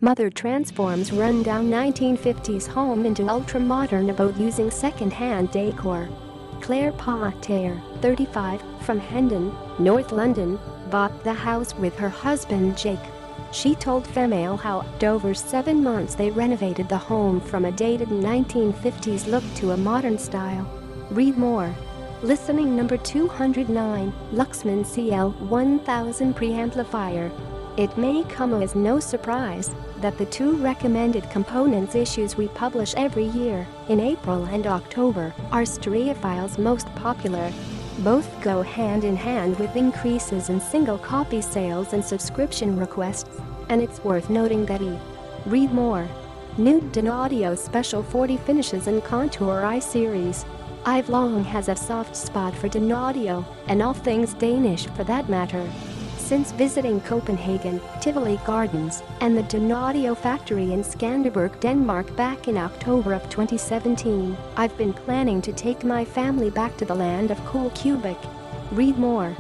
Mother transforms rundown 1950s home into ultra-modern abode using second-hand decor. Claire Potter, 35, from Hendon, North London, bought the house with her husband Jake. She told Femail how, over 7 months they renovated the home from a dated 1950s look to a modern style. Read more. Listening number 209, Luxman CL1000 preamplifier. It may come as no surprise that the two recommended components issues we publish every year, in April and October, are Stereophile's most popular. Both go hand in hand with increases in single copy sales and subscription requests, and it's worth noting that Read more. New Audio Special 40 Finishes and Contour I Series. I've long has a soft spot for Audio, and all things Danish for that matter. Since visiting Copenhagen, Tivoli Gardens, and the Audio factory in Skanderborg, Denmark back in October of 2017, I've been planning to take my family back to the land of cool Quebec. Read more.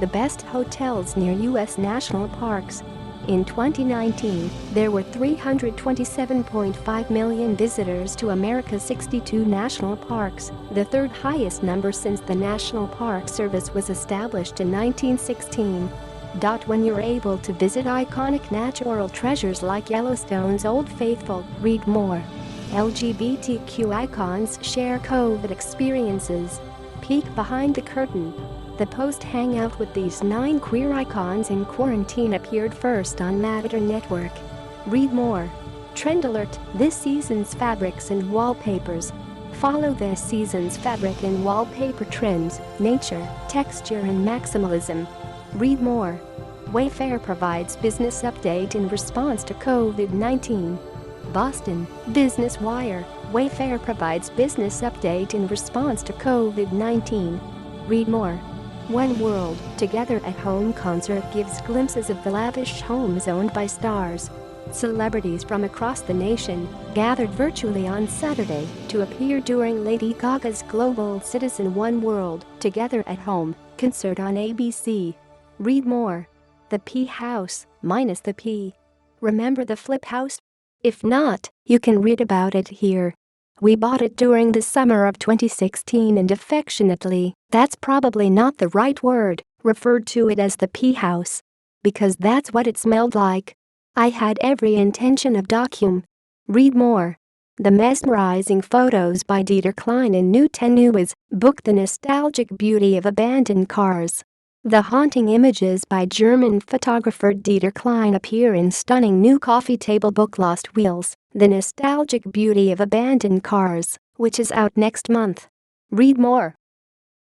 The best hotels near U.S. national parks. In 2019, there were 327.5 million visitors to America's 62 national parks, the third highest number since the National Park Service was established in 1916. When you're able to visit iconic natural treasures like Yellowstone's Old Faithful, read more. LGBTQ icons share COVID experiences. Peek behind the curtain. The post hangout with these 9 queer icons in quarantine appeared first on Matter Network. Read more. Trend alert, this season's fabrics and wallpapers. Follow this season's fabric and wallpaper trends, nature, texture and maximalism. Read more. Wayfair provides business update in response to COVID-19. Boston, Business Wire, Wayfair provides business update in response to COVID-19. Read more. One World, Together at Home concert gives glimpses of the lavish homes owned by stars. Celebrities from across the nation gathered virtually on Saturday to appear during Lady Gaga's Global Citizen One World, Together at Home concert on ABC. Read more. The P House, minus the P. Remember the Flip House? If not, you can read about it here. We bought it during the summer of 2016 and affectionately, that's probably not the right word, referred to it as the P House. Because that's what it smelled like. I had every intention of Read more. The mesmerizing photos by Dieter Klein in New Tenues book the nostalgic beauty of abandoned cars. The haunting images by German photographer Dieter Klein appear in stunning new coffee table book Lost Wheels, The Nostalgic Beauty of Abandoned Cars, which is out next month. Read more.